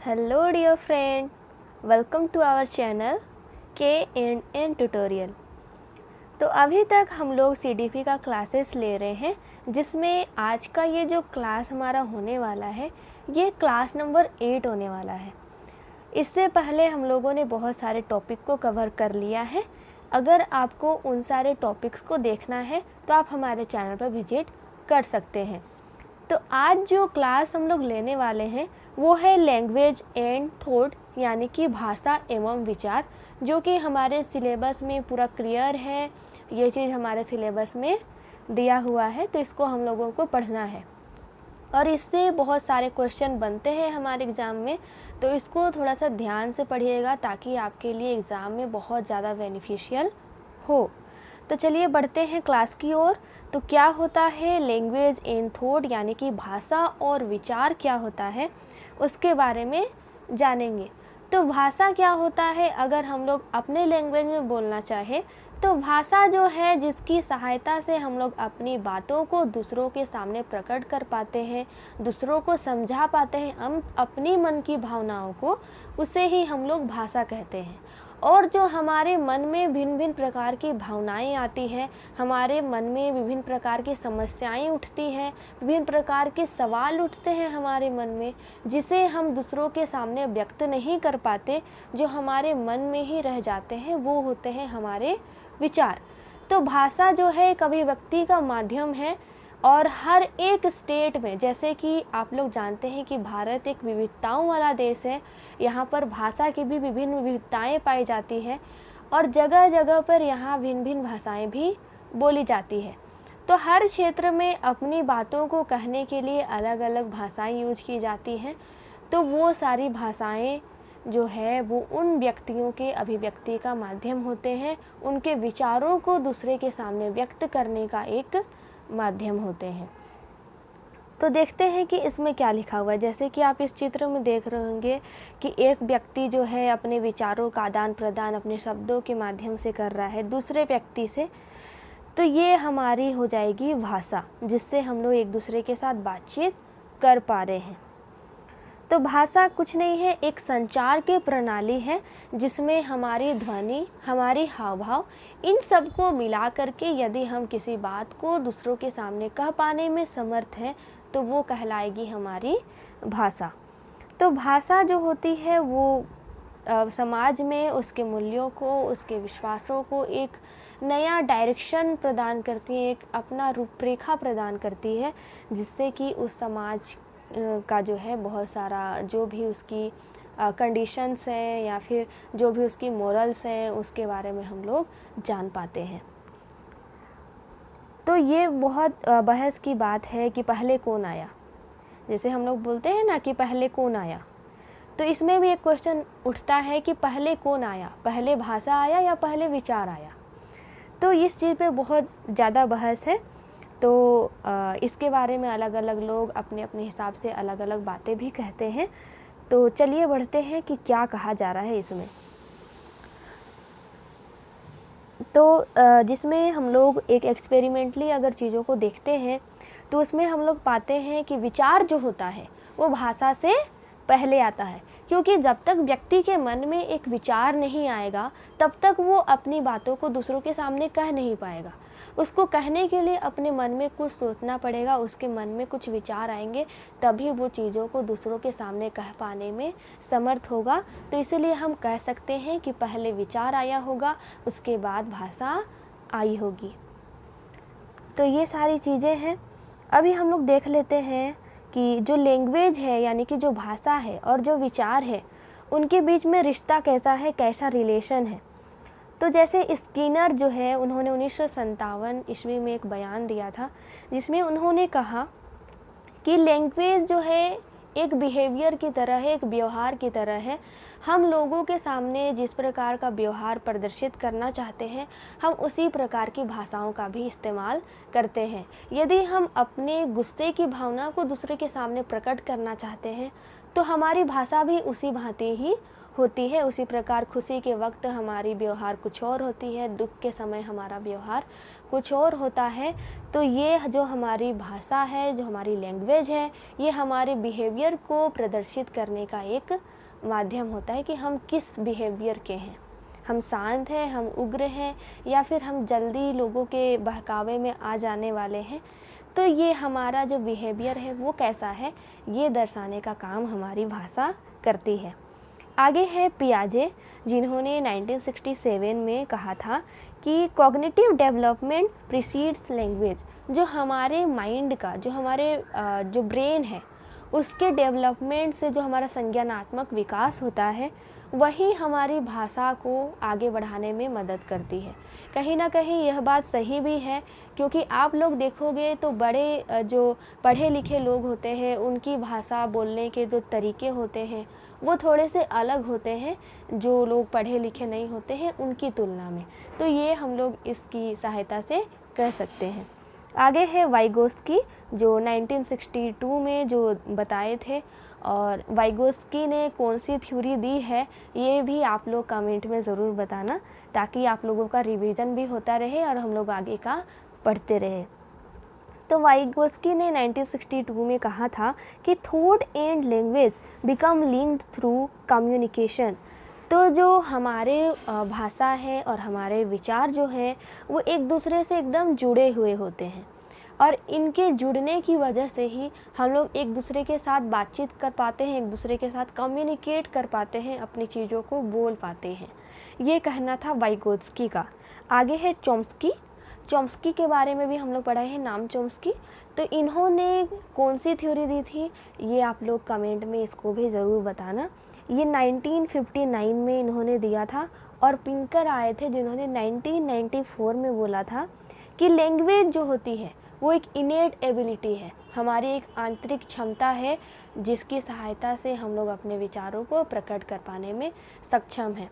Hello dear friend, welcome to our channel K&N Tutorial। तो अभी तक हम लोग CDP का क्लासेस ले रहे हैं, जिसमें आज का ये जो क्लास हमारा होने वाला है ये क्लास नंबर 8 होने वाला है। इससे पहले हम लोगों ने बहुत सारे टॉपिक को कवर कर लिया है। अगर आपको उन सारे टॉपिक्स को देखना है तो आप हमारे चैनल पर विजिट कर सकते हैं। तो आज जो क्लास हम लोग लेने वाले हैं वो है लैंग्वेज एंड थॉट, यानी कि भाषा एवं विचार, जो कि हमारे सिलेबस में पूरा क्लियर है। ये चीज़ हमारे सिलेबस में दिया हुआ है, तो इसको हम लोगों को पढ़ना है और इससे बहुत सारे क्वेश्चन बनते हैं हमारे एग्ज़ाम में। तो इसको थोड़ा सा ध्यान से पढ़िएगा ताकि आपके लिए एग्ज़ाम में बहुत ज़्यादा बेनिफिशियल हो। तो चलिए बढ़ते हैं क्लास की ओर। तो क्या होता है लैंग्वेज एंड थॉट, यानी कि भाषा और विचार क्या होता है, उसके बारे में जानेंगे। तो भाषा क्या होता है, अगर हम लोग अपने लैंग्वेज में बोलना चाहे तो भाषा जो है जिसकी सहायता से हम लोग अपनी बातों को दूसरों के सामने प्रकट कर पाते हैं, दूसरों को समझा पाते हैं, हम अपनी मन की भावनाओं को, उसे ही हम लोग भाषा कहते हैं। और जो हमारे मन में भिन्न भिन्न प्रकार की भावनाएं आती हैं, हमारे मन में विभिन्न प्रकार की समस्याएं उठती हैं, विभिन्न प्रकार के सवाल उठते हैं हमारे मन में, जिसे हम दूसरों के सामने व्यक्त नहीं कर पाते, जो हमारे मन में ही रह जाते हैं, वो होते हैं हमारे विचार। तो भाषा जो है एक अभिव्यक्ति का माध्यम है और हर एक स्टेट में, जैसे कि आप लोग जानते हैं कि भारत एक विविधताओं वाला देश है, यहाँ पर भाषा की भी विभिन्न विविधताएं पाई जाती है और जगह जगह पर यहाँ भिन्न भिन्न भाषाएं भी बोली जाती है। तो हर क्षेत्र में अपनी बातों को कहने के लिए अलग अलग भाषाएं यूज की जाती हैं। तो वो सारी भाषाएं जो है वो उन व्यक्तियों के अभिव्यक्ति का माध्यम होते हैं, उनके विचारों को दूसरे के सामने व्यक्त करने का एक माध्यम होते हैं। तो देखते हैं कि इसमें क्या लिखा हुआ है। जैसे कि आप इस चित्र में देख रहे होंगे कि एक व्यक्ति जो है अपने विचारों का आदान प्रदान अपने शब्दों के माध्यम से कर रहा है दूसरे व्यक्ति से। तो ये हमारी हो जाएगी भाषा, जिससे हम लोग एक दूसरे के साथ बातचीत कर पा रहे हैं। तो भाषा कुछ नहीं है, एक संचार की प्रणाली है जिसमें हमारी ध्वनि, हमारी हाव भाव, इन सब को मिला करके यदि हम किसी बात को दूसरों के सामने कह पाने में समर्थ हैं तो वो कहलाएगी हमारी भाषा। तो भाषा जो होती है वो समाज में उसके मूल्यों को, उसके विश्वासों को एक नया डायरेक्शन प्रदान करती है, एक अपना रूपरेखा प्रदान करती है, जिससे कि उस समाज का जो है बहुत सारा जो भी उसकी कंडीशंस हैं या फिर जो भी उसकी मोरल्स हैं उसके बारे में हम लोग जान पाते हैं। तो ये बहुत बहस की बात है कि पहले कौन आया, जैसे हम लोग बोलते हैं ना कि पहले कौन आया। तो इसमें भी एक क्वेश्चन उठता है कि पहले कौन आया, पहले भाषा आया या पहले विचार आया। तो इस चीज़ पे बहुत ज़्यादा बहस है। तो इसके बारे में अलग अलग लोग अपने अपने हिसाब से अलग अलग बातें भी कहते हैं। तो चलिए बढ़ते हैं कि क्या कहा जा रहा है इसमें। तो जिसमें हम लोग एक एक्सपेरिमेंटली अगर चीज़ों को देखते हैं तो उसमें हम लोग पाते हैं कि विचार जो होता है वो भाषा से पहले आता है, क्योंकि जब तक व्यक्ति के मन में एक विचार नहीं आएगा तब तक वो अपनी बातों को दूसरों के सामने कह नहीं पाएगा। उसको कहने के लिए अपने मन में कुछ सोचना पड़ेगा, उसके मन में कुछ विचार आएंगे, तभी वो चीज़ों को दूसरों के सामने कह पाने में समर्थ होगा। तो इसीलिए हम कह सकते हैं कि पहले विचार आया होगा, उसके बाद भाषा आई होगी। तो ये सारी चीज़ें हैं। अभी हम लोग देख लेते हैं कि जो लैंग्वेज है, यानी कि जो भाषा है और जो विचार है, उनके बीच में रिश्ता कैसा है, कैसा रिलेशन है। तो जैसे स्किनर जो है उन्होंने 1957 ईस्वी में एक बयान दिया था, जिसमें उन्होंने कहा कि लैंग्वेज जो है एक बिहेवियर की तरह है, एक व्यवहार की तरह है। हम लोगों के सामने जिस प्रकार का व्यवहार प्रदर्शित करना चाहते हैं, हम उसी प्रकार की भाषाओं का भी इस्तेमाल करते हैं। यदि हम अपने गुस्से की भावना को दूसरे के सामने प्रकट करना चाहते हैं तो हमारी भाषा भी उसी भांति ही होती है, उसी प्रकार खुशी के वक्त हमारी व्यवहार कुछ और होती है, दुख के समय हमारा व्यवहार कुछ और होता है। तो ये जो हमारी भाषा है, जो हमारी लैंग्वेज है, ये हमारे बिहेवियर को प्रदर्शित करने का एक माध्यम होता है कि हम किस बिहेवियर के हैं। हम शांत हैं, हम उग्र हैं, या फिर हम जल्दी लोगों के बहकावे में आ जाने वाले हैं। तो ये हमारा जो बिहेवियर है वो कैसा है, ये दर्शाने का काम हमारी भाषा करती है। आगे है पियाजे, जिन्होंने 1967 में कहा था कि कॉग्निटिव डेवलपमेंट प्रीसीड्स लैंग्वेज। जो हमारे माइंड का, जो हमारे जो ब्रेन है, उसके डेवलपमेंट से जो हमारा संज्ञानात्मक विकास होता है, वही हमारी भाषा को आगे बढ़ाने में मदद करती है। कहीं ना कहीं यह बात सही भी है, क्योंकि आप लोग देखोगे तो बड़े जो पढ़े लिखे लोग होते हैं, उनकी भाषा बोलने के जो तरीके होते हैं वो थोड़े से अलग होते हैं जो लोग पढ़े लिखे नहीं होते हैं उनकी तुलना में। तो ये हम लोग इसकी सहायता से कह सकते हैं। आगे है वाइगोस्की, जो 1962 में जो बताए थे। और वाइगोस्की ने कौन सी थ्योरी दी है, ये भी आप लोग कमेंट में ज़रूर बताना, ताकि आप लोगों का रिवीजन भी होता रहे और हम लोग आगे का पढ़ते रहे। तो वाइगोस्की ने 1962 में कहा था कि thought and language become linked through communication. तो जो हमारे भाषा है और हमारे विचार जो हैं वो एक दूसरे से एकदम जुड़े हुए होते हैं, और इनके जुड़ने की वजह से ही हम लोग एक दूसरे के साथ बातचीत कर पाते हैं, एक दूसरे के साथ कम्युनिकेट कर पाते हैं, अपनी चीज़ों को बोल पाते हैं। ये कहना था वाइगोत्स्की का। आगे है चॉम्स्की। चॉम्स्की के बारे में भी हम लोग पढ़े हैं, नाम चॉम्स्की। तो इन्होंने कौन सी थ्योरी दी थी, ये आप लोग कमेंट में इसको भी ज़रूर बताना। ये 1959 में इन्होंने दिया था, और पिंकर आए थे जिन्होंने 1994 में बोला था कि लैंग्वेज जो होती है वो एक इनेट एबिलिटी है, हमारी एक आंतरिक क्षमता है, जिसकी सहायता से हम लोग अपने विचारों को प्रकट कर पाने में सक्षम हैं।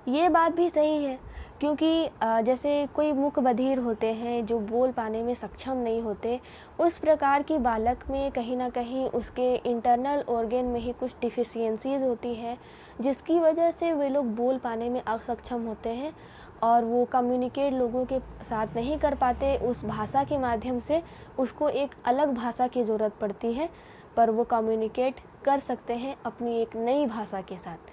ये बात भी सही है, क्योंकि जैसे कोई मूक बधिर होते हैं जो बोल पाने में सक्षम नहीं होते, उस प्रकार की बालक में कहीं ना कहीं उसके इंटरनल ऑर्गन में ही कुछ डिफिशियंसीज होती है, जिसकी वजह से वे लोग बोल पाने में असक्षम होते हैं और वो कम्युनिकेट लोगों के साथ नहीं कर पाते। उस भाषा के माध्यम से उसको एक अलग भाषा की ज़रूरत पड़ती है, पर वो कम्युनिकेट कर सकते हैं अपनी एक नई भाषा के साथ।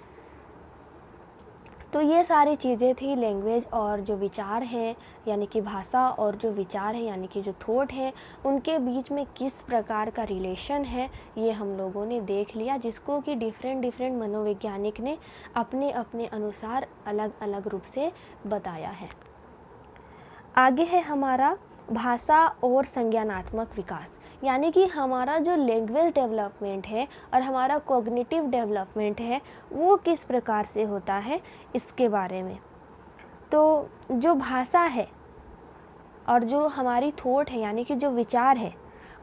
तो ये सारी चीज़ें थी लैंग्वेज और जो विचार हैं, यानी कि भाषा और जो विचार है यानी कि जो थॉट है, उनके बीच में किस प्रकार का रिलेशन है, ये हम लोगों ने देख लिया, जिसको कि डिफरेंट मनोवैज्ञानिक ने अपने अपने अनुसार अलग अलग रूप से बताया है। आगे है हमारा भाषा और संज्ञानात्मक विकास, यानी कि हमारा जो लैंग्वेज डेवलपमेंट है और हमारा कॉग्निटिव डेवलपमेंट है वो किस प्रकार से होता है, इसके बारे में। तो जो भाषा है और जो हमारी थॉट है यानी कि जो विचार है,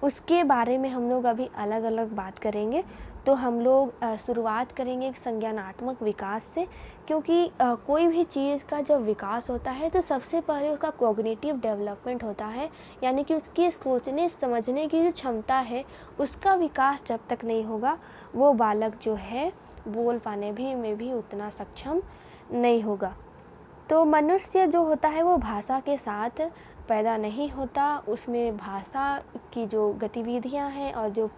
उसके बारे में हम लोग अभी अलग अलग बात करेंगे। तो हम लोग शुरुआत करेंगे संज्ञानात्मक विकास से, क्योंकि कोई भी चीज़ का जब विकास होता है तो सबसे पहले उसका कॉग्निटिव डेवलपमेंट होता है, यानी कि उसकी सोचने समझने की जो क्षमता है उसका विकास जब तक नहीं होगा वो बालक जो है बोल पाने में भी उतना सक्षम नहीं होगा। तो मनुष्य जो होता है वो भाषा के साथ पैदा नहीं होता, उसमें भाषा की जो गतिविधियाँ हैं और जो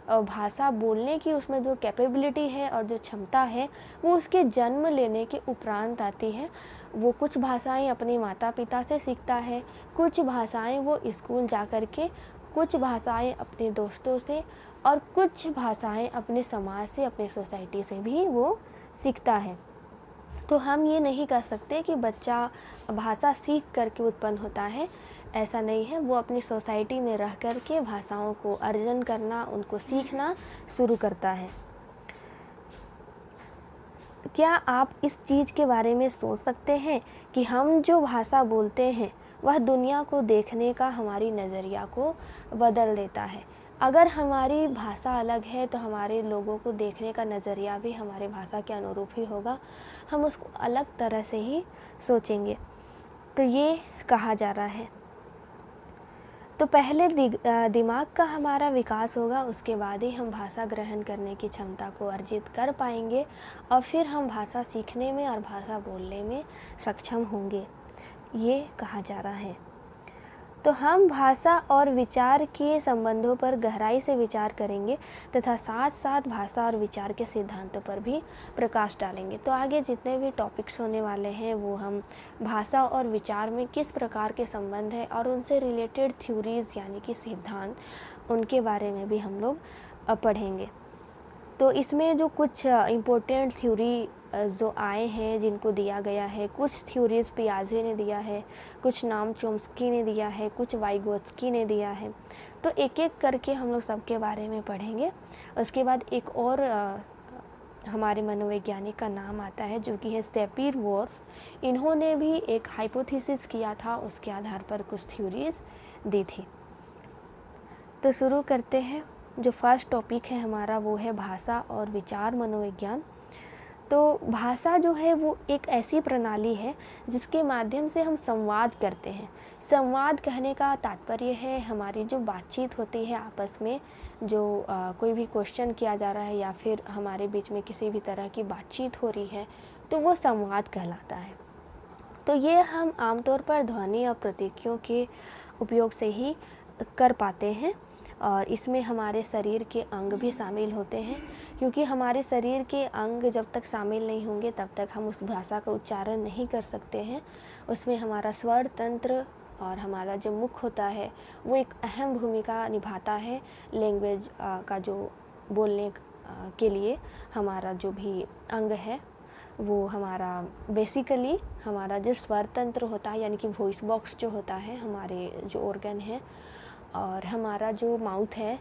भाषा बोलने की उसमें जो कैपेबिलिटी है और जो क्षमता है वो उसके जन्म लेने के उपरांत आती है। वो कुछ भाषाएं अपने माता पिता से सीखता है, कुछ भाषाएं वो स्कूल जा कर के, कुछ भाषाएं अपने दोस्तों से, और कुछ भाषाएं अपने समाज से, अपने सोसाइटी से भी वो सीखता है। तो हम ये नहीं कह सकते कि बच्चा भाषा सीख करके उत्पन्न होता है, ऐसा नहीं है। वो अपनी सोसाइटी में रह कर के भाषाओं को अर्जन करना, उनको सीखना शुरू करता है। क्या आप इस चीज़ के बारे में सोच सकते हैं कि हम जो भाषा बोलते हैं वह दुनिया को देखने का हमारी नज़रिया को बदल देता है। अगर हमारी भाषा अलग है तो हमारे लोगों को देखने का नज़रिया भी हमारे भाषा के अनुरूप ही होगा, हम उसको अलग तरह से ही सोचेंगे। तो ये कहा जा रहा है। तो पहले दिमाग का हमारा विकास होगा, उसके बाद ही हम भाषा ग्रहण करने की क्षमता को अर्जित कर पाएंगे और फिर हम भाषा सीखने में और भाषा बोलने में सक्षम होंगे, ये कहा जा रहा है। तो हम भाषा और विचार के संबंधों पर गहराई से विचार करेंगे तथा साथ साथ भाषा और विचार के सिद्धांतों पर भी प्रकाश डालेंगे। तो आगे जितने भी टॉपिक्स होने वाले हैं वो हम भाषा और विचार में किस प्रकार के संबंध है और उनसे रिलेटेड थ्योरीज़ यानी कि सिद्धांत, उनके बारे में भी हम लोग पढ़ेंगे। तो इसमें जो कुछ इम्पोर्टेंट थ्योरी जो आए हैं जिनको दिया गया है, कुछ थ्योरीज़ पियाजे ने दिया है, कुछ नाम चोम्स्की ने दिया है, कुछ वाइगोत्स्की ने दिया है। तो एक एक करके हम लोग सबके बारे में पढ़ेंगे। उसके बाद एक और हमारे मनोवैज्ञानिक का नाम आता है जो कि है सैपियर-वोर्फ। इन्होंने भी एक हाइपोथेसिस किया था, उसके आधार पर कुछ थ्योरीज़ दी थी। तो शुरू करते हैं। जो फर्स्ट टॉपिक है हमारा वो है भाषा और विचार मनोविज्ञान। तो भाषा जो है वो एक ऐसी प्रणाली है जिसके माध्यम से हम संवाद करते हैं। संवाद कहने का तात्पर्य है हमारी जो बातचीत होती है आपस में, जो कोई भी क्वेश्चन किया जा रहा है या फिर हमारे बीच में किसी भी तरह की बातचीत हो रही है तो वो संवाद कहलाता है। तो ये हम आमतौर पर ध्वनि और प्रतीकों के उपयोग से ही कर पाते हैं और इसमें हमारे शरीर के अंग भी शामिल होते हैं, क्योंकि हमारे शरीर के अंग जब तक शामिल नहीं होंगे तब तक हम उस भाषा का उच्चारण नहीं कर सकते हैं। उसमें हमारा स्वर तंत्र और हमारा जो मुख होता है वो एक अहम भूमिका निभाता है लैंग्वेज का जो बोलने के लिए। हमारा जो भी अंग है वो हमारा बेसिकली हमारा जो स्वर तंत्र होता है यानी कि वॉइस बॉक्स जो होता है, हमारे जो ऑर्गन है, और हमारा जो माउथ है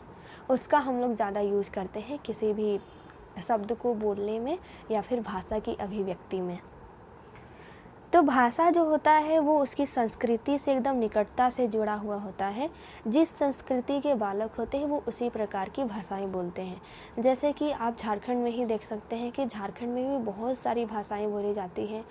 उसका हम लोग ज़्यादा यूज़ करते हैं किसी भी शब्द को बोलने में या फिर भाषा की अभिव्यक्ति में। तो भाषा जो होता है वो उसकी संस्कृति से एकदम निकटता से जुड़ा हुआ होता है। जिस संस्कृति के बालक होते हैं वो उसी प्रकार की भाषाएं बोलते हैं। जैसे कि आप झारखंड में ही देख सकते हैं कि झारखंड में भी बहुत सारी भाषाएं बोली जाती हैं।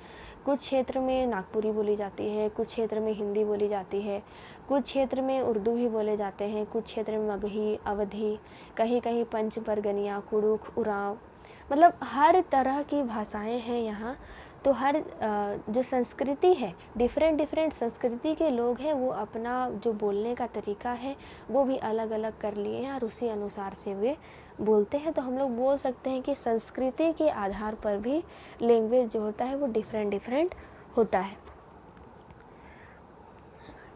कुछ क्षेत्र में नागपुरी बोली जाती है, कुछ क्षेत्र में हिंदी बोली जाती है, कुछ क्षेत्र में उर्दू भी बोले जाते हैं, कुछ क्षेत्र में मगही, अवधी, कहीं कहीं पंच परगनिया, कुड़ुख, उरांव, मतलब हर तरह की भाषाएं हैं यहाँ। तो हर जो संस्कृति है, डिफरेंट संस्कृति के लोग हैं वो अपना जो बोलने का तरीका है वो भी अलग अलग कर लिए हैं और उसी अनुसार से वे बोलते हैं। तो हम लोग बोल सकते हैं कि संस्कृति के आधार पर भी लैंग्वेज जो होता है वो डिफरेंट होता है।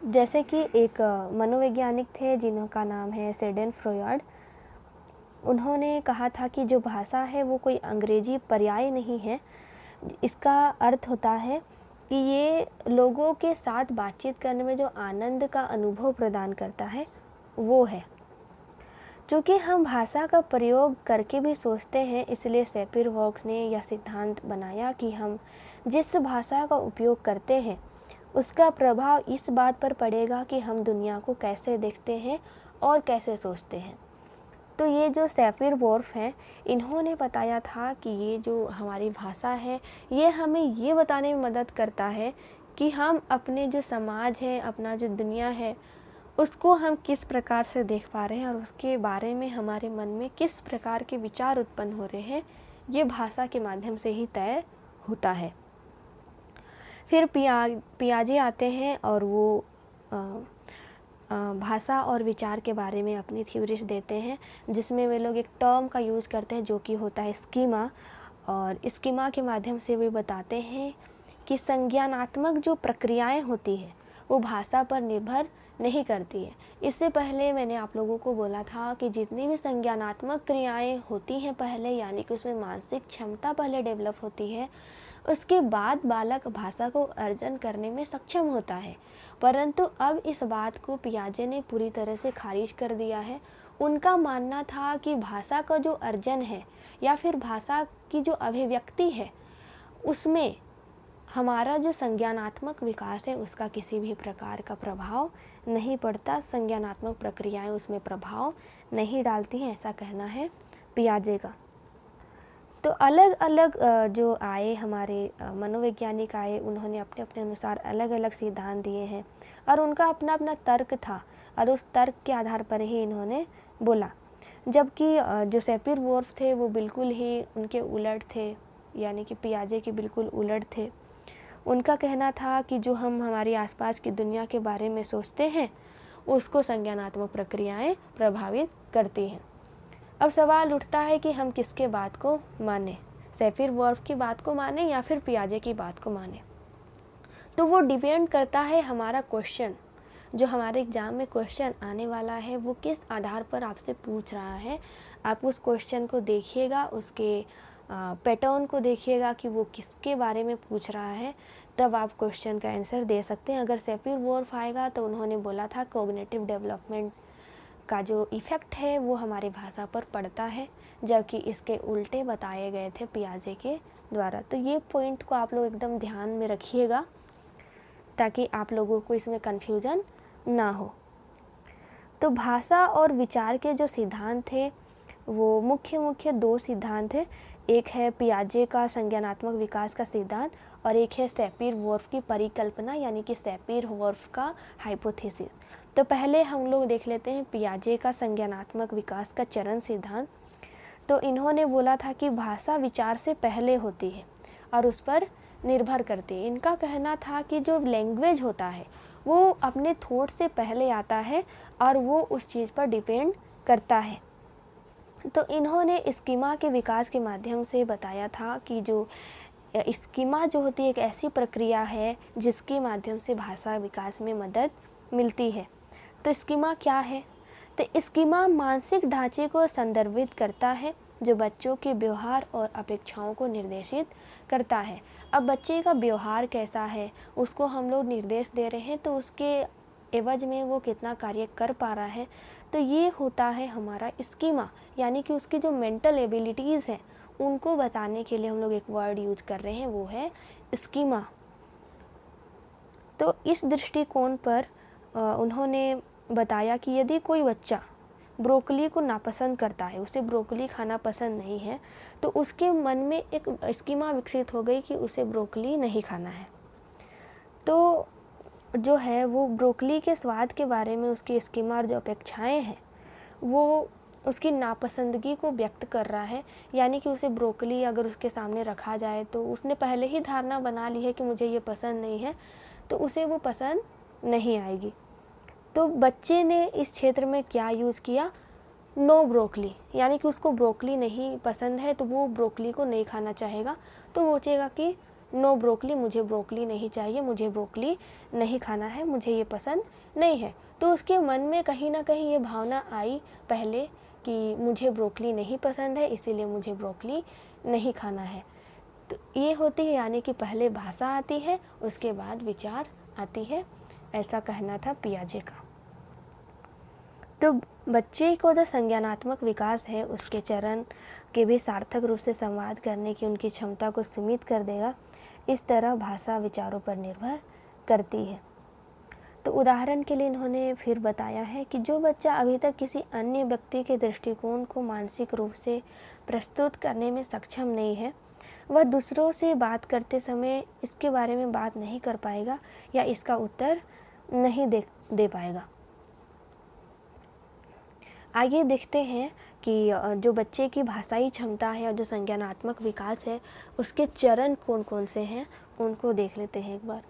जैसे कि एक मनोवैज्ञानिक थे जिनका नाम है सिगमंड फ्रॉयड। उन्होंने कहा था कि जो भाषा है वो कोई अंग्रेजी पर्याय नहीं है। इसका अर्थ होता है कि ये लोगों के साथ बातचीत करने में जो आनंद का अनुभव प्रदान करता है वो है। चूँकि हम भाषा का प्रयोग करके भी सोचते हैं, इसलिए सैपियर-वोर्फ ने यह सिद्धांत बनाया कि हम जिस भाषा का उपयोग करते हैं उसका प्रभाव इस बात पर पड़ेगा कि हम दुनिया को कैसे देखते हैं और कैसे सोचते हैं। तो ये जो सैपियर-वोर्फ हैं इन्होंने बताया था कि ये जो हमारी भाषा है ये हमें ये बताने में मदद करता है कि हम अपने जो समाज है, अपना जो दुनिया है, उसको हम किस प्रकार से देख पा रहे हैं और उसके बारे में हमारे मन में किस प्रकार के विचार उत्पन्न हो रहे हैं, ये भाषा के माध्यम से ही तय होता है। फिर पियाजे आते हैं और वो भाषा और विचार के बारे में अपनी थ्योरीज देते हैं, जिसमें वे लोग एक टर्म का यूज़ करते हैं जो कि होता है स्कीमा। और स्कीमा के माध्यम से वे बताते हैं कि संज्ञानात्मक जो प्रक्रियाएं होती है वो भाषा पर निर्भर नहीं करती है। इससे पहले मैंने आप लोगों को बोला था कि जितनी भी संज्ञानात्मक क्रियाएं होती हैं पहले, यानी कि उसमें मानसिक क्षमता पहले डेवलप होती है, उसके बाद बालक भाषा को अर्जन करने में सक्षम होता है। परंतु अब इस बात को पियाजे ने पूरी तरह से खारिज कर दिया है। उनका मानना था कि भाषा का जो अर्जन है या फिर भाषा की जो अभिव्यक्ति है उसमें हमारा जो संज्ञानात्मक विकास है उसका किसी भी प्रकार का प्रभाव नहीं पड़ता, संज्ञानात्मक प्रक्रियाएं उसमें प्रभाव नहीं डालती हैं, ऐसा कहना है पियाजे का। तो अलग अलग जो आए हमारे मनोवैज्ञानिक आए, उन्होंने अपने अपने अनुसार अलग अलग सिद्धांत दिए हैं और उनका अपना अपना तर्क था और उस तर्क के आधार पर ही इन्होंने बोला। जबकि जो सैपियर-वोर्फ थे वो बिल्कुल ही उनके उलट थे, यानी कि पियाजे के बिल्कुल उलट थे। उनका कहना था कि जो हम हमारे आसपास की दुनिया के बारे में सोचते हैं उसको संज्ञानात्मक प्रक्रियाएं प्रभावित करती हैं। अब सवाल उठता है कि हम किसके बात को माने, सैपियर-वोर्फ की बात को माने या फिर पियाजे की बात को माने। तो वो डिपेंड करता है हमारा क्वेश्चन, जो हमारे एग्ज़ाम में क्वेश्चन आने वाला है वो किस आधार पर आपसे पूछ रहा है। आप उस क्वेश्चन को देखिएगा, उसके पैटर्न को देखिएगा कि वो किसके बारे में पूछ रहा है, तब आप क्वेश्चन का आंसर दे सकते हैं। अगर सैपियर-वोर्फ आएगा तो उन्होंने बोला था कॉग्निटिव डेवलपमेंट का जो इफ़ेक्ट है वो हमारी भाषा पर पड़ता है, जबकि इसके उल्टे बताए गए थे पियाजे के द्वारा। तो ये पॉइंट को आप लोग एकदम ध्यान में रखिएगा ताकि आप लोगों को इसमें कन्फ्यूज़न ना हो। तो भाषा और विचार के जो सिद्धांत थे वो मुख्य दो सिद्धांत थे। एक है पियाजे का संज्ञानात्मक विकास का सिद्धांत और एक है सैपियर-वोर्फ की परिकल्पना, यानी कि सैपियर-वोर्फ का हाइपोथेसिस। तो पहले हम लोग देख लेते हैं पियाजे का संज्ञानात्मक विकास का चरण सिद्धांत। तो इन्होंने बोला था कि भाषा विचार से पहले होती है और उस पर निर्भर करती है। इनका कहना था कि जो लैंग्वेज होता है वो अपने थॉट से पहले आता है और वो उस चीज़ पर डिपेंड करता है। तो इन्होंने स्कीमा के विकास के माध्यम से बताया था कि जो स्कीमा जो होती है एक ऐसी प्रक्रिया है जिसके माध्यम से भाषा विकास में मदद मिलती है। तो स्कीमा क्या है? तो स्कीमा मानसिक ढांचे को संदर्भित करता है जो बच्चों के व्यवहार और अपेक्षाओं को निर्देशित करता है। अब बच्चे का व्यवहार कैसा है उसको हम लोग निर्देश दे रहे हैं, तो उसके एवज में वो कितना कार्य कर पा रहा है, तो ये होता है हमारा स्कीमा, यानी कि उसकी जो मेंटल एबिलिटीज़ हैं उनको बताने के लिए हम लोग एक वर्ड यूज कर रहे हैं, वो है स्कीमा। तो इस दृष्टिकोण पर उन्होंने बताया कि यदि कोई बच्चा ब्रोकली को नापसंद करता है, उसे ब्रोकली खाना पसंद नहीं है, तो उसके मन में एक स्कीमा विकसित हो गई कि उसे ब्रोकली नहीं खाना है। तो जो है वो ब्रोकली के स्वाद के बारे में उसकी स्कीमा और जो अपेक्षाएं हैं वो उसकी नापसंदगी को व्यक्त कर रहा है, यानी कि उसे ब्रोकली अगर उसके सामने रखा जाए तो उसने पहले ही धारणा बना ली है कि मुझे ये पसंद नहीं है, तो उसे वो पसंद नहीं आएगी। तो बच्चे ने इस क्षेत्र में क्या यूज़ किया? नो ब्रोकली, यानी कि उसको ब्रोकली नहीं पसंद है तो वो ब्रोकली को नहीं खाना चाहेगा। तो वो सोचेगा कि नो ब्रोकली, मुझे ब्रोकली नहीं चाहिए, मुझे ब्रोकली नहीं खाना है, मुझे ये पसंद नहीं है। तो उसके मन में कहीं ना कहीं ये भावना आई पहले कि मुझे ब्रोकली नहीं पसंद है, इसीलिए मुझे ब्रोकली नहीं खाना है। तो ये होती है, यानी कि पहले भाषा आती है उसके बाद विचार आती है, ऐसा कहना था पियाजे का। तो बच्चे को जो संज्ञानात्मक विकास है उसके चरण के भी सार्थक रूप से संवाद करने की उनकी क्षमता को सीमित कर देगा। इस तरह भाषा विचारों पर निर्भर करती है। तो उदाहरण के लिए इन्होंने फिर बताया है कि जो बच्चा अभी तक किसी अन्य व्यक्ति के दृष्टिकोण को मानसिक रूप से प्रस्तुत करने में सक्षम नहीं है, वह दूसरों से बात करते समय इसके बारे में बात नहीं कर पाएगा या इसका उत्तर नहीं दे पाएगा। आगे देखते हैं कि जो बच्चे की भाषाई क्षमता है और जो संज्ञानात्मक विकास है उसके चरण कौन कौन से हैं, उनको देख लेते हैं एक बार।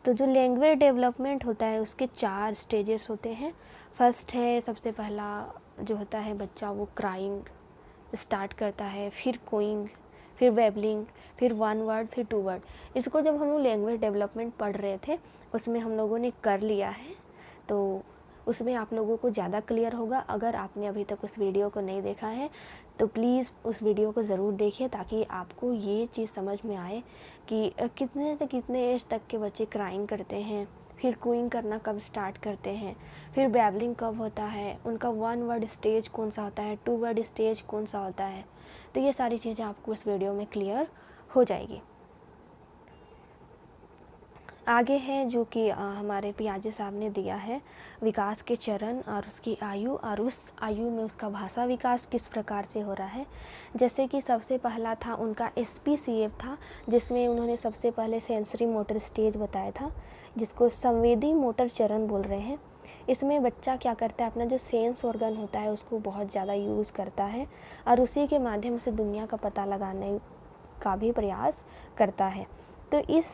तो जो लैंग्वेज डेवलपमेंट होता है उसके 4 स्टेजेस होते हैं। फर्स्ट है, सबसे पहला जो होता है बच्चा वो क्राइंग स्टार्ट करता है, फिर कोइंग, फिर वेबलिंग, फिर 1 वर्ड, फिर 2 वर्ड। इसको जब हम लोग लैंग्वेज डेवलपमेंट पढ़ रहे थे उसमें हम लोगों ने कर लिया है, तो उसमें आप लोगों को ज़्यादा क्लियर होगा। अगर आपने अभी तक उस वीडियो को नहीं देखा है तो प्लीज़ उस वीडियो को ज़रूर देखिए ताकि आपको ये चीज़ समझ में आए कि कितने से कितने एज तक के बच्चे क्राइंग करते हैं, फिर कूइंग करना कब स्टार्ट करते हैं, फिर बैबलिंग कब होता है, उनका 1 वर्ड स्टेज कौन सा होता है, 2 वर्ड स्टेज कौन सा होता है। तो ये सारी चीज़ें आपको इस वीडियो में क्लियर हो जाएगी। आगे है जो कि हमारे पियाजे साहब ने दिया है विकास के चरण और उसकी आयु, और उस आयु में उसका भाषा विकास किस प्रकार से हो रहा है। जैसे कि सबसे पहला था उनका SPCF था, जिसमें उन्होंने सबसे पहले सेंसरी मोटर स्टेज बताया था, जिसको संवेदी मोटर चरण बोल रहे हैं। इसमें बच्चा क्या करता है, अपना जो सेंस ऑर्गन होता है उसको बहुत ज़्यादा यूज़ करता है और उसी के माध्यम से दुनिया का पता लगाने का भी प्रयास करता है। तो इस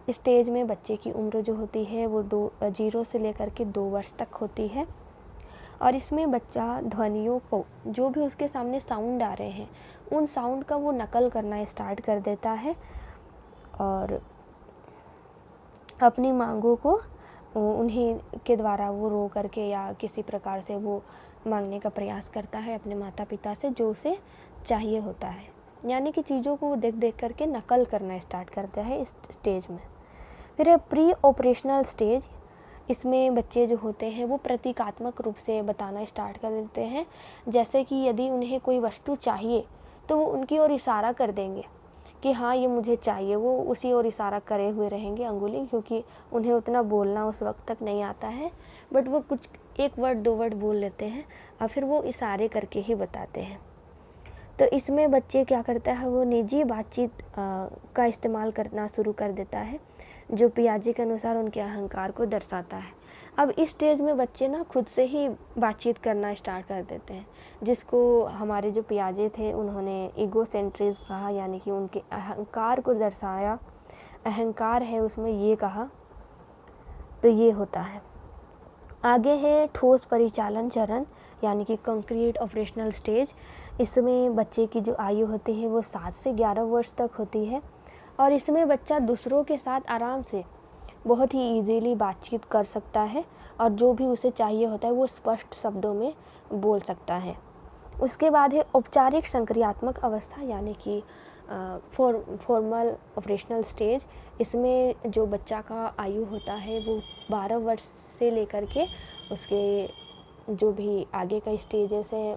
स्टेज में बच्चे की उम्र जो होती है वो 0 से लेकर के 2 वर्ष तक होती है और इसमें बच्चा ध्वनियों को, जो भी उसके सामने साउंड आ रहे हैं, उन साउंड का वो नकल करना स्टार्ट कर देता है और अपनी मांगों को उन्हीं के द्वारा वो रो करके या किसी प्रकार से वो मांगने का प्रयास करता है अपने माता पिता से, जो उसे चाहिए होता है। यानी कि चीज़ों को वो देख देख करके नकल करना स्टार्ट करता है इस स्टेज में। फिर है प्री ऑपरेशनल स्टेज। इसमें बच्चे जो होते हैं वो प्रतीकात्मक रूप से बताना स्टार्ट कर देते हैं। जैसे कि यदि उन्हें कोई वस्तु चाहिए तो वो उनकी ओर इशारा कर देंगे कि हाँ ये मुझे चाहिए, वो उसी ओर इशारा करे हुए रहेंगे अंगुली, क्योंकि उन्हें उतना बोलना उस वक्त तक नहीं आता है, बट वो कुछ 1 वर्ड 2 वर्ड बोल लेते हैं और फिर वो इशारे करके ही बताते हैं। तो इसमें बच्चे क्या करता है, वो निजी बातचीत का इस्तेमाल करना शुरू कर देता है, जो पियाजे के अनुसार उनके अहंकार को दर्शाता है। अब इस स्टेज में बच्चे ना खुद से ही बातचीत करना स्टार्ट कर देते हैं, जिसको हमारे जो पियाजे थे उन्होंने ईगोसेंट्रिज्म कहा, यानी कि उनके अहंकार को दर्शाया। अहंकार है उसमें ये कहा, तो ये होता है। आगे है ठोस परिचालन चरण, यानी कि कंक्रीट ऑपरेशनल स्टेज। इसमें बच्चे की जो आयु होती है वो 7 से 11 वर्ष तक होती है और इसमें बच्चा दूसरों के साथ आराम से बहुत ही इजीली बातचीत कर सकता है और जो भी उसे चाहिए होता है वो स्पष्ट शब्दों में बोल सकता है। उसके बाद है औपचारिक संक्रियात्मक अवस्था, यानी कि फॉर्मल ऑपरेशनल स्टेज। इसमें जो बच्चा का आयु होता है वो 12 वर्ष से लेकर के उसके जो भी आगे का स्टेजेस है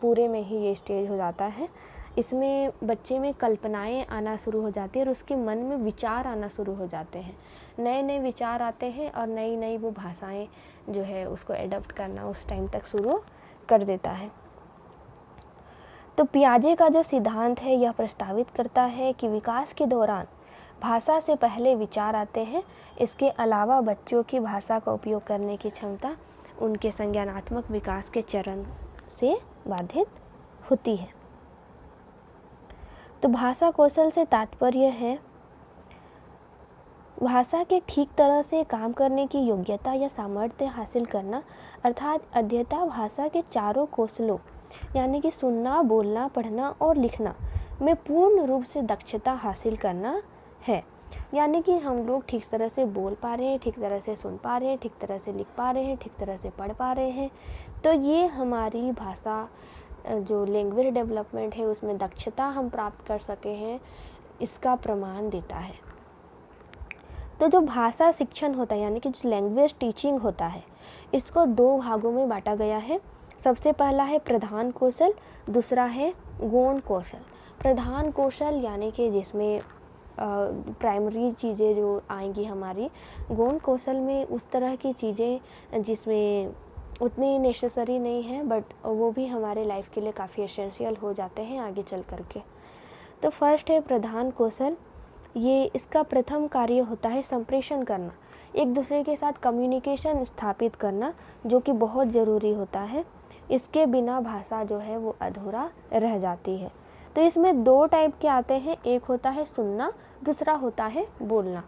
पूरे में ही ये स्टेज हो जाता है। इसमें बच्चे में कल्पनाएं आना शुरू हो जाती है और उसके मन में विचार आना शुरू हो जाते हैं, नए नए विचार आते हैं और नई नई वो भाषाएं जो है उसको एडॉप्ट करना उस टाइम तक शुरू कर देता है। तो पियाजे का जो सिद्धांत है यह प्रस्तावित करता है कि विकास के दौरान भाषा से पहले विचार आते हैं। इसके अलावा बच्चों की भाषा का उपयोग करने की क्षमता उनके संज्ञानात्मक विकास के चरण से बाधित होती है। तो भाषा कौशल से तात्पर्य है भाषा के ठीक तरह से काम करने की योग्यता या सामर्थ्य हासिल करना, अर्थात अध्येता भाषा के चारों कौशलों यानी कि सुनना, बोलना, पढ़ना और लिखना में पूर्ण रूप से दक्षता हासिल करना है। यानी कि हम लोग ठीक तरह से बोल पा रहे हैं, ठीक तरह से सुन पा रहे हैं, ठीक तरह से लिख पा रहे हैं, ठीक तरह से पढ़ पा रहे हैं, तो ये हमारी भाषा जो लैंग्वेज डेवलपमेंट है उसमें दक्षता हम प्राप्त कर सके हैं, इसका प्रमाण देता है। तो जो भाषा शिक्षण होता है यानी कि जो लैंग्वेज टीचिंग होता है, इसको 2 भागों में बांटा गया है। सबसे पहला है प्रधान कौशल, दूसरा है गौण कौशल। प्रधान कौशल यानी कि जिसमें प्राइमरी चीज़ें जो आएंगी हमारी, गौण कौशल में उस तरह की चीज़ें जिसमें उतनी नेसेसरी नहीं है बट वो भी हमारे लाइफ के लिए काफ़ी एसेंशियल हो जाते हैं आगे चल कर के। तो फर्स्ट है प्रधान कौशल। ये इसका प्रथम कार्य होता है संप्रेषण करना, एक दूसरे के साथ कम्युनिकेशन स्थापित करना, जो कि बहुत ज़रूरी होता है। इसके बिना भाषा जो है वो अधूरा रह जाती है। तो इसमें 2 टाइप के आते हैं, एक होता है सुनना, दूसरा होता है बोलना।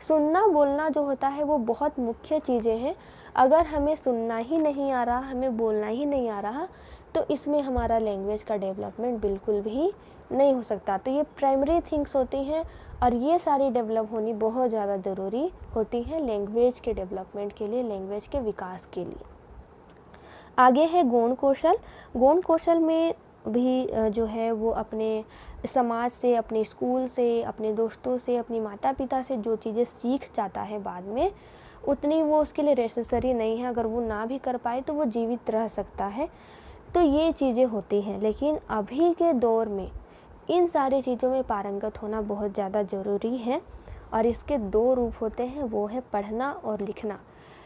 सुनना बोलना जो होता है वो बहुत मुख्य चीज़ें हैं। अगर हमें सुनना ही नहीं आ रहा, हमें बोलना ही नहीं आ रहा, तो इसमें हमारा लैंग्वेज का डेवलपमेंट बिल्कुल भी नहीं हो सकता। तो ये प्राइमरी थिंग्स होती हैं और ये सारी डेवलप होनी बहुत ज़्यादा ज़रूरी होती हैं लैंग्वेज के डेवलपमेंट के लिए, लैंग्वेज के विकास के लिए। आगे है गौण कौशल। गौण कौशल में भी जो है वो अपने समाज से, अपने स्कूल से, अपने दोस्तों से, अपनी माता पिता से जो चीज़ें सीख जाता है बाद में, उतनी वो उसके लिए नेसेसरी नहीं है। अगर वो ना भी कर पाए तो वो जीवित रह सकता है। तो ये चीज़ें होती हैं, लेकिन अभी के दौर में इन सारी चीज़ों में पारंगत होना बहुत ज़्यादा ज़रूरी है और इसके 2 रूप होते हैं, वो है पढ़ना और लिखना।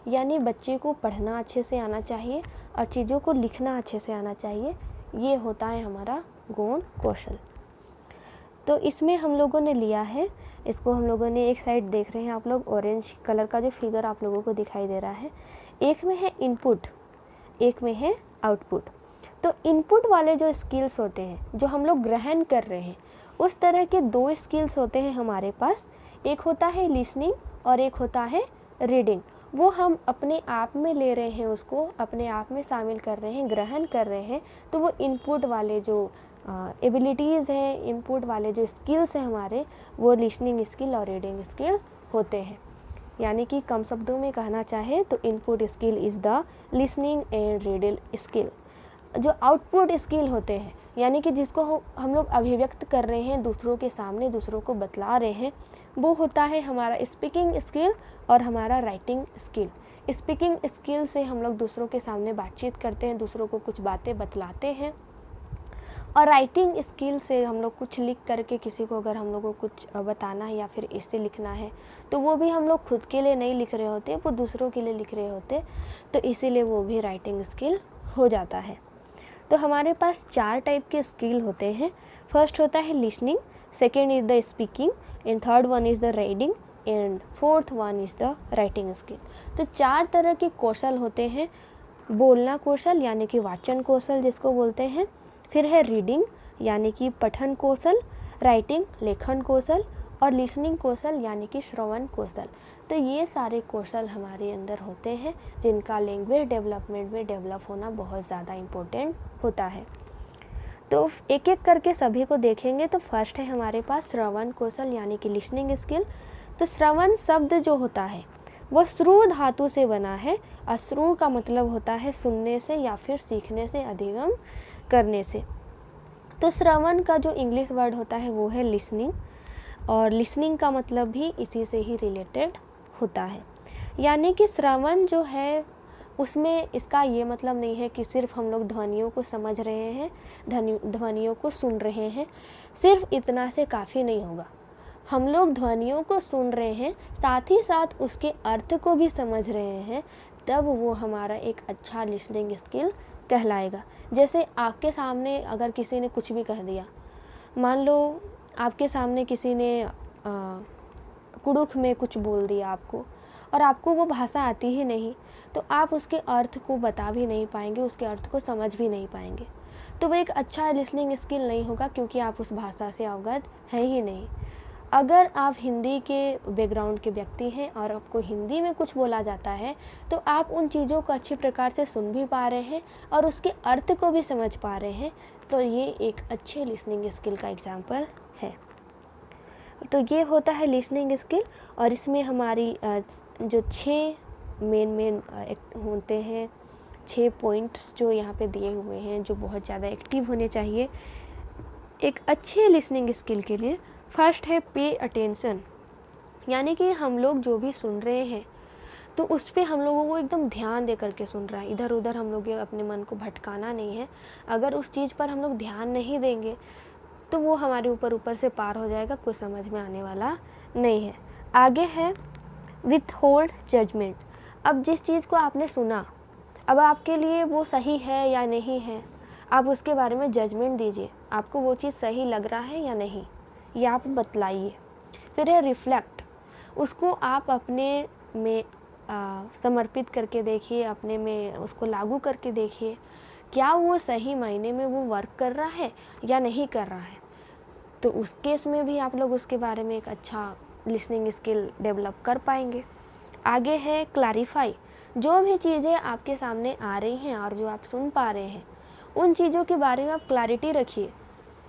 यानी बच्चे को पढ़ना अच्छे से आना चाहिए और चीज़ों को लिखना अच्छे से आना चाहिए। ये होता है हमारा गौण कौशल। तो इसमें हम लोगों ने लिया है, इसको हम लोगों ने एक साइड देख रहे हैं आप लोग, ऑरेंज कलर का जो फिगर आप लोगों को दिखाई दे रहा है, एक में है इनपुट, एक में है आउटपुट। तो इनपुट वाले जो स्किल्स होते हैं जो हम लोग ग्रहण कर रहे हैं, उस तरह के दो स्किल्स होते हैं हमारे पास। एक होता है लिसनिंग और एक होता है रीडिंग। वो हम अपने आप में ले रहे हैं, उसको अपने आप में शामिल कर रहे हैं, ग्रहण कर रहे हैं। तो वो इनपुट वाले जो एबिलिटीज़ हैं, इनपुट वाले जो स्किल्स हैं हमारे, वो लिसनिंग स्किल और रीडिंग स्किल होते हैं। यानी कि कम शब्दों में कहना चाहे तो input skill is the listening and reading skill. जो आउटपुट स्किल होते हैं, यानी कि जिसको हम लोग अभिव्यक्त कर रहे हैं, दूसरों के सामने दूसरों को बतला रहे हैं, वो होता है हमारा स्पीकिंग स्किल और हमारा राइटिंग स्किल। स्पीकिंग स्किल से हम लोग दूसरों के सामने बातचीत करते हैं, दूसरों को कुछ बातें बतलाते हैं। और राइटिंग स्किल से हम लोग कुछ लिख करके किसी को अगर हम लोग को कुछ बताना है या फिर इससे लिखना है, तो वो भी हम लोग खुद के लिए नहीं लिख रहे होते, वो दूसरों के लिए लिख रहे होते, तो इसीलिए वो भी राइटिंग स्किल हो जाता है। तो हमारे पास 4 टाइप के स्किल होते हैं। फर्स्ट होता है listening, second is the speaking, and third one is the reading, and fourth one is the writing skill. तो 4 तरह के कौशल होते हैं। बोलना कौशल यानी कि वाचन कौशल जिसको बोलते हैं, फिर है रीडिंग यानी कि पठन कौशल, राइटिंग लेखन कौशल, और लिसनिंग कौशल यानी कि श्रवण कौशल। तो ये सारे कौशल हमारे अंदर होते हैं जिनका लैंग्वेज डेवलपमेंट में डेवलप होना बहुत ज़्यादा इम्पोर्टेंट होता है। तो एक एक करके सभी को देखेंगे। तो फर्स्ट है हमारे पास श्रवण कौशल यानी कि लिसनिंग स्किल। तो श्रवण शब्द जो होता है वह श्रु धातु से बना है। अश्रु का मतलब होता है सुनने से या फिर सीखने से, अधिगम करने से। तो श्रवण का जो इंग्लिश वर्ड होता है वो है लिसनिंग, और लिसनिंग का मतलब भी इसी से ही रिलेटेड होता है। यानी कि श्रवण जो है उसमें इसका ये मतलब नहीं है कि सिर्फ हम लोग ध्वनियों को समझ रहे हैं, ध्वनियों को सुन रहे हैं, सिर्फ इतना से काफ़ी नहीं होगा। हम लोग ध्वनियों को सुन रहे हैं, साथ ही साथ उसके अर्थ को भी समझ रहे हैं, तब वो हमारा एक अच्छा लिसनिंग स्किल कहलाएगा। जैसे आपके सामने अगर किसी ने कुछ भी कह दिया, मान लो आपके सामने किसी ने कुड़ुख में कुछ बोल दिया आपको, और आपको वो भाषा आती ही नहीं, तो आप उसके अर्थ को बता भी नहीं पाएंगे, उसके अर्थ को समझ भी नहीं पाएंगे। तो वो एक अच्छा लिसनिंग स्किल नहीं होगा, क्योंकि आप उस भाषा से अवगत हैं ही नहीं। अगर आप हिंदी के बैकग्राउंड के व्यक्ति हैं और आपको हिंदी में कुछ बोला जाता है, तो आप उन चीज़ों को अच्छी प्रकार से सुन भी पा रहे हैं और उसके अर्थ को भी समझ पा रहे हैं। तो ये एक अच्छे लिसनिंग स्किल का एग्जाम्पल है। तो ये होता है लिसनिंग स्किल, और इसमें हमारी जो 6 मेन होते हैं, 6 पॉइंट्स जो यहाँ पे दिए हुए हैं, जो बहुत ज़्यादा एक्टिव होने चाहिए एक अच्छे लिसनिंग स्किल के लिए। फर्स्ट है पे अटेंशन, यानी कि हम लोग जो भी सुन रहे हैं तो उस पर हम लोगों को एकदम ध्यान दे करके सुन रहा है। इधर उधर हम लोग अपने मन को भटकाना नहीं है। अगर उस चीज़ पर हम लोग ध्यान नहीं देंगे तो वो हमारे ऊपर से पार हो जाएगा, कुछ समझ में आने वाला नहीं है। आगे है विथ होल्ड जजमेंट। अब जिस चीज़ को आपने सुना, अब आपके लिए वो सही है या नहीं है, आप उसके बारे में जजमेंट दीजिए। आपको वो चीज़ सही लग रहा है या नहीं, ये आप बतलाइए। फिर है रिफ्लेक्ट, उसको आप अपने में समर्पित करके देखिए, अपने में उसको लागू करके देखिए, क्या वो सही मायने में वो वर्क कर रहा है या नहीं कर रहा है। तो उस केस में भी आप लोग उसके बारे में एक अच्छा लिसनिंग स्किल डेवलप कर पाएंगे। आगे है क्लैरिफाई, जो भी चीज़ें आपके सामने आ रही हैं और जो आप सुन पा रहे हैं, उन चीज़ों के बारे में आप क्लैरिटी रखिए,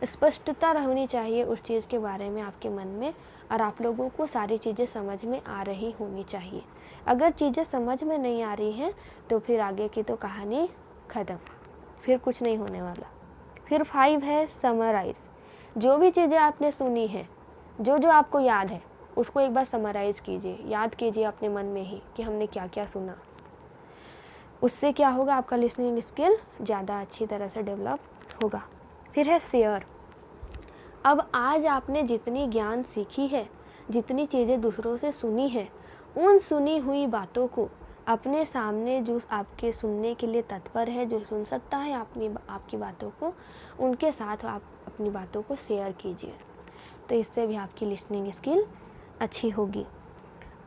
स्पष्टता रहनी चाहिए उस चीज़ के बारे में आपके मन में, और आप लोगों को सारी चीज़ें समझ में आ रही होनी चाहिए। अगर चीज़ें समझ में नहीं आ रही हैं तो फिर आगे की तो कहानी ख़त्म, फिर कुछ नहीं होने वाला। फिर 5 है समराइज़, जो भी चीज़ें आपने सुनी हैं, जो जो आपको याद है उसको एक बार समराइज़ कीजिए, याद कीजिए अपने मन में ही कि हमने क्या क्या सुना। उससे क्या होगा, आपका लिसनिंग स्किल ज़्यादा अच्छी तरह से डेवलप होगा। फिर है शेयर, अब आज आपने जितनी ज्ञान सीखी है, जितनी चीज़ें दूसरों से सुनी है, उन सुनी हुई बातों को अपने सामने जो आपके सुनने के लिए तत्पर है, जो सुन सकता है आपकी बातों को, उनके साथ आप अपनी बातों को शेयर कीजिए। तो इससे भी आपकी लिसनिंग स्किल अच्छी होगी।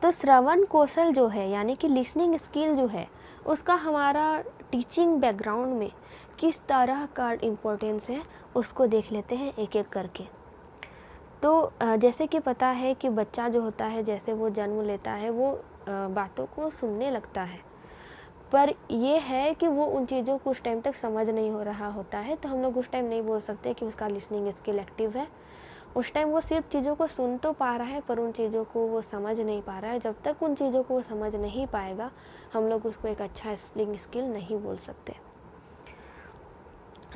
तो श्रवण कौशल जो है, यानी कि लिसनिंग स्किल जो है, उसका हमारा टीचिंग बैकग्राउंड में किस तरह का इम्पोर्टेंस है उसको देख लेते हैं एक एक करके। तो जैसे कि पता है कि बच्चा जो होता है जैसे वो जन्म लेता है वो बातों को सुनने लगता है, पर ये है कि वो उन चीज़ों को उस टाइम तक समझ नहीं हो रहा होता है, तो हम लोग उस टाइम नहीं बोल सकते कि उसका लिसनिंग स्किल एक्टिव है। उस टाइम वो सिर्फ चीज़ों को सुन तो पा रहा है पर उन चीज़ों को वो समझ नहीं पा रहा है। जब तक उन चीज़ों को वो समझ नहीं पाएगा हम लोग उसको एक अच्छा लिसनिंग स्किल नहीं बोल सकते।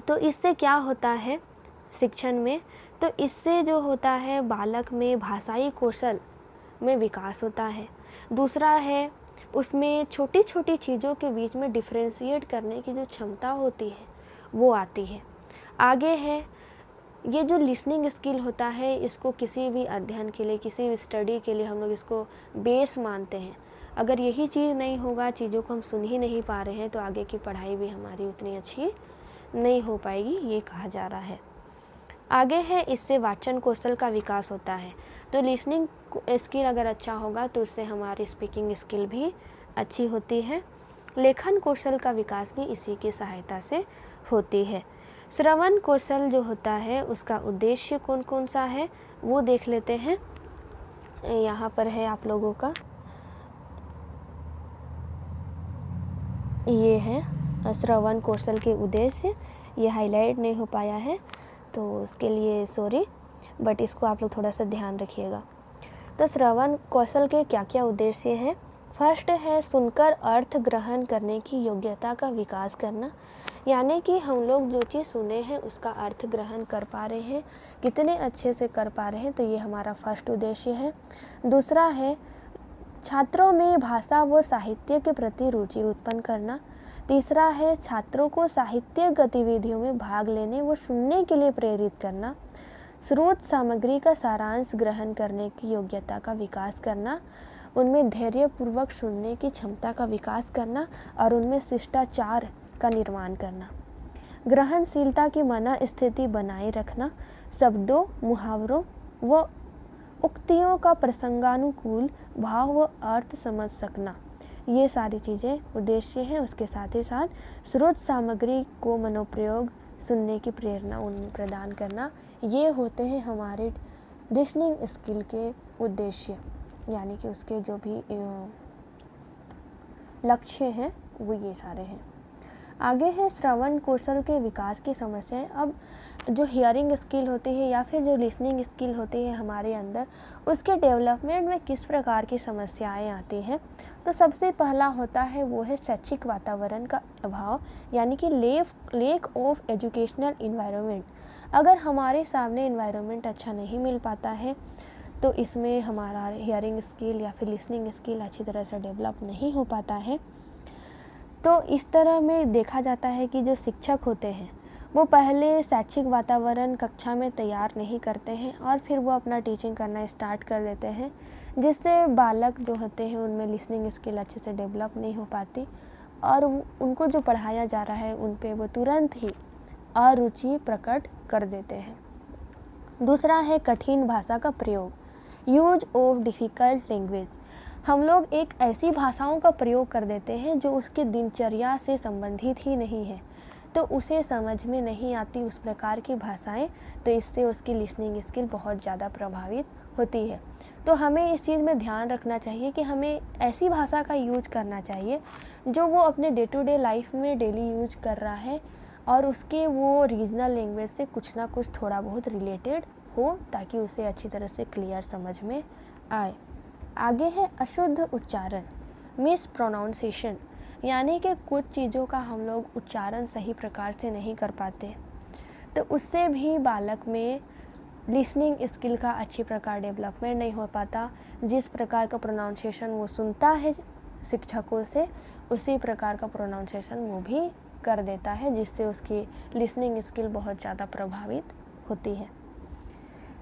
तो इससे क्या होता है शिक्षण में, तो इससे जो होता है बालक में भाषाई कौशल में विकास होता है। दूसरा है उसमें छोटी छोटी चीज़ों के बीच में डिफ्रेंशिएट करने की जो क्षमता होती है वो आती है। आगे है ये जो लिसनिंग स्किल होता है इसको किसी भी अध्ययन के लिए, किसी भी स्टडी के लिए हम लोग इसको बेस मानते हैं। अगर यही चीज़ नहीं होगा, चीज़ों को हम सुन ही नहीं पा रहे हैं, तो आगे की पढ़ाई भी हमारी उतनी अच्छी नहीं हो पाएगी, ये कहा जा रहा है। आगे है इससे वाचन कौशल का विकास होता है। तो लिसनिंग स्किल अगर अच्छा होगा तो उससे हमारी स्पीकिंग स्किल भी अच्छी होती है। लेखन कौशल का विकास भी इसी की सहायता से होती है। श्रवण कौशल जो होता है उसका उद्देश्य कौन कौन सा है वो देख लेते हैं। यहाँ पर है आप लोगों का, ये है श्रवण कौशल के उद्देश्य, ये हाईलाइट नहीं हो पाया है तो उसके लिए सॉरी, बट इसको आप लोग थोड़ा सा ध्यान रखिएगा। तो श्रवण कौशल के क्या क्या उद्देश्य हैं। फर्स्ट है सुनकर अर्थ ग्रहण करने की योग्यता का विकास करना, यानी कि हम लोग जो चीज़ सुने हैं उसका अर्थ ग्रहण कर पा रहे हैं, कितने अच्छे से कर पा रहे हैं, तो ये हमारा फर्स्ट उद्देश्य है। दूसरा है छात्रों में भाषा व साहित्य के प्रति रुचि उत्पन्न करना। तीसरा है छात्रों को साहित्य गतिविधियों में भाग लेने व सुनने के लिए प्रेरित करना। स्रोत सामग्री का सारांश ग्रहण करने की योग्यता का विकास करना, उनमें धैर्यपूर्वक सुनने की क्षमता का विकास करना और उनमें शिष्टाचार का निर्माण करना। ग्रहणशीलता की मन स्थिति बनाए रखना, शब्दों, मुहावरों व उक्तियों का प्रसंगानुकूल भाव व अर्थ समझ सकना, ये सारी चीज़ें उद्देश्य हैं। उसके साथ ही साथ स्रोत सामग्री को मनोप्रयोग, सुनने की प्रेरणा उनमें प्रदान करना, ये होते हैं हमारे लिसनिंग स्किल के उद्देश्य, यानी कि उसके जो भी लक्ष्य हैं वो ये सारे हैं। आगे है श्रवण कौशल के विकास की समस्याएं। अब जो हियरिंग स्किल होती है या फिर जो लिसनिंग स्किल होती है हमारे अंदर, उसके डेवलपमेंट में किस प्रकार की समस्याएं आती हैं। तो सबसे पहला होता है वो है शैक्षिक वातावरण का अभाव, यानी कि लेक ऑफ एजुकेशनल इन्वायरमेंट। अगर हमारे सामने इन्वायरमेंट अच्छा नहीं मिल पाता है तो इसमें हमारा हियरिंग स्किल या फिर लिसनिंग स्किल अच्छी तरह से डेवलप नहीं हो पाता है। तो इस तरह में देखा जाता है कि जो शिक्षक होते हैं वो पहले शैक्षिक वातावरण कक्षा में तैयार नहीं करते हैं और फिर वो अपना टीचिंग करना स्टार्ट कर देते हैं, जिससे बालक जो होते हैं उनमें लिसनिंग स्किल अच्छे से डेवलप नहीं हो पाती और उनको जो पढ़ाया जा रहा है उन पे वो तुरंत ही अरुचि प्रकट कर देते हैं। दूसरा है कठिन भाषा का प्रयोग, यूज ऑफ डिफ़िकल्ट लैंग्वेज। हम लोग एक ऐसी भाषाओं का प्रयोग कर देते हैं जो उसके दिनचर्या से संबंधित ही नहीं है, तो उसे समझ में नहीं आती उस प्रकार की भाषाएं, तो इससे उसकी लिसनिंग स्किल बहुत ज़्यादा प्रभावित होती है। तो हमें इस चीज़ में ध्यान रखना चाहिए कि हमें ऐसी भाषा का यूज करना चाहिए जो वो अपने डे टू डे लाइफ में डेली यूज कर रहा है और उसके वो रीजनल लैंग्वेज से कुछ ना कुछ थोड़ा बहुत रिलेटेड हो, ताकि उसे अच्छी तरह से क्लियर समझ में आए। आगे है अशुद्ध उच्चारण, मिस प्रोनाउंसिएशन, यानी कि कुछ चीज़ों का हम लोग उच्चारण सही प्रकार से नहीं कर पाते, तो उससे भी बालक में लिसनिंग स्किल का अच्छी प्रकार डेवलपमेंट नहीं हो पाता। जिस प्रकार का प्रोनाउंसिएशन वो सुनता है शिक्षकों से, उसी प्रकार का प्रोनाउंसिएशन वो भी कर देता है, जिससे उसकी लिसनिंग स्किल बहुत ज़्यादा प्रभावित होती है।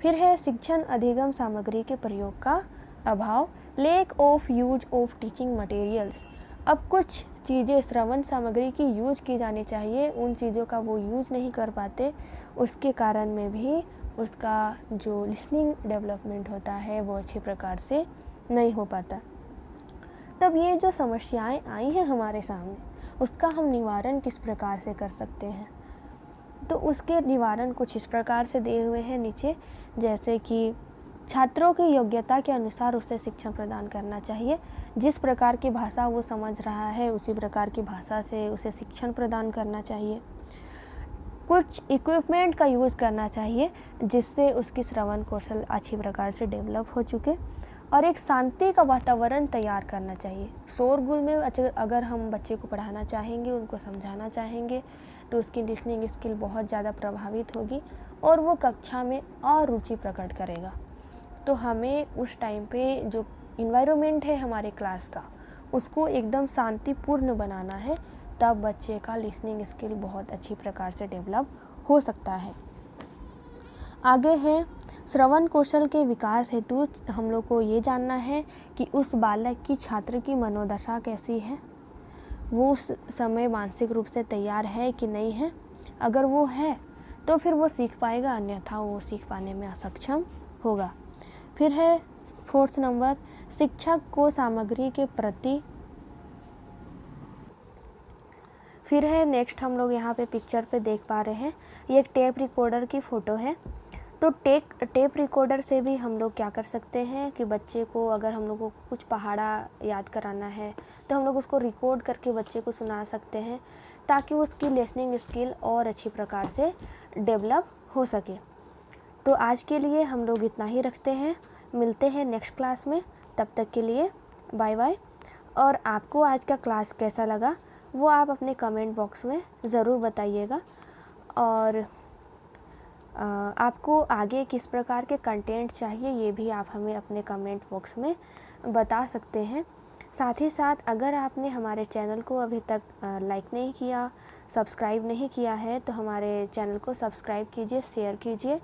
फिर है शिक्षण अधिगम सामग्री के प्रयोग का अभाव, lake of use of teaching materials. अब कुछ चीज़ें श्रवण सामग्री की यूज की जानी चाहिए, उन चीज़ों का वो यूज नहीं कर पाते, उसके कारण में भी उसका जो लिसनिंग डेवलपमेंट होता है वो अच्छी प्रकार से नहीं हो पाता। तब ये जो समस्याएं आई हैं हमारे सामने, उसका हम निवारण किस प्रकार से कर सकते हैं। तो उसके निवारण कुछ इस प्रकार से दिए हुए हैं नीचे, जैसे कि छात्रों की योग्यता के अनुसार उसे शिक्षण प्रदान करना चाहिए। जिस प्रकार की भाषा वो समझ रहा है उसी प्रकार की भाषा से उसे शिक्षण प्रदान करना चाहिए। कुछ इक्विपमेंट का यूज़ करना चाहिए जिससे उसकी श्रवण कौशल अच्छी प्रकार से डेवलप हो चुके, और एक शांति का वातावरण तैयार करना चाहिए। शोरगुल में अगर हम बच्चे को पढ़ाना चाहेंगे, उनको समझाना चाहेंगे, तो उसकी लिसनिंग स्किल बहुत ज़्यादा प्रभावित होगी और वो कक्षा में अरुचि प्रकट करेगा। तो हमें उस टाइम पे जो इन्वायरमेंट है हमारे क्लास का, उसको एकदम शांतिपूर्ण बनाना है, तब बच्चे का लिसनिंग स्किल बहुत अच्छी प्रकार से डेवलप हो सकता है। आगे है श्रवण कौशल के विकास हेतु हम लोग को ये जानना है कि उस बालक की, छात्र की मनोदशा कैसी है, वो उस समय मानसिक रूप से तैयार है कि नहीं है। अगर वो है तो फिर वो सीख पाएगा, अन्यथा वो सीख पाने में असक्षम होगा। फिर है 4th नंबर, शिक्षक को सामग्री के प्रति। फिर है नेक्स्ट, हम लोग यहाँ पे पिक्चर पे देख पा रहे हैं, ये एक टेप रिकॉर्डर की फ़ोटो है। तो टेप रिकॉर्डर से भी हम लोग क्या कर सकते हैं कि बच्चे को, अगर हम लोग को कुछ पहाड़ा याद कराना है तो हम लोग उसको रिकॉर्ड करके बच्चे को सुना सकते हैं, ताकि उसकी लिसनिंग स्किल और अच्छी प्रकार से डेवलप हो सके। तो आज के लिए हम लोग इतना ही रखते हैं, मिलते हैं नेक्स्ट क्लास में। तब तक के लिए बाय बाय। और आपको आज का क्लास कैसा लगा वो आप अपने कमेंट बॉक्स में ज़रूर बताइएगा, और आपको आगे किस प्रकार के कंटेंट चाहिए ये भी आप हमें अपने कमेंट बॉक्स में बता सकते हैं। साथ ही साथ अगर आपने हमारे चैनल को अभी तक लाइक नहीं किया, सब्सक्राइब नहीं किया है, तो हमारे चैनल को सब्सक्राइब कीजिए, शेयर कीजिए,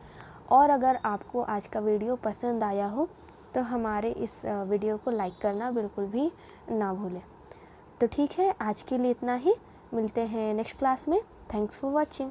और अगर आपको आज का वीडियो पसंद आया हो तो हमारे इस वीडियो को लाइक करना बिल्कुल भी ना भूलें। तो ठीक है, आज के लिए इतना ही, मिलते हैं नेक्स्ट क्लास में। Thanks for watching.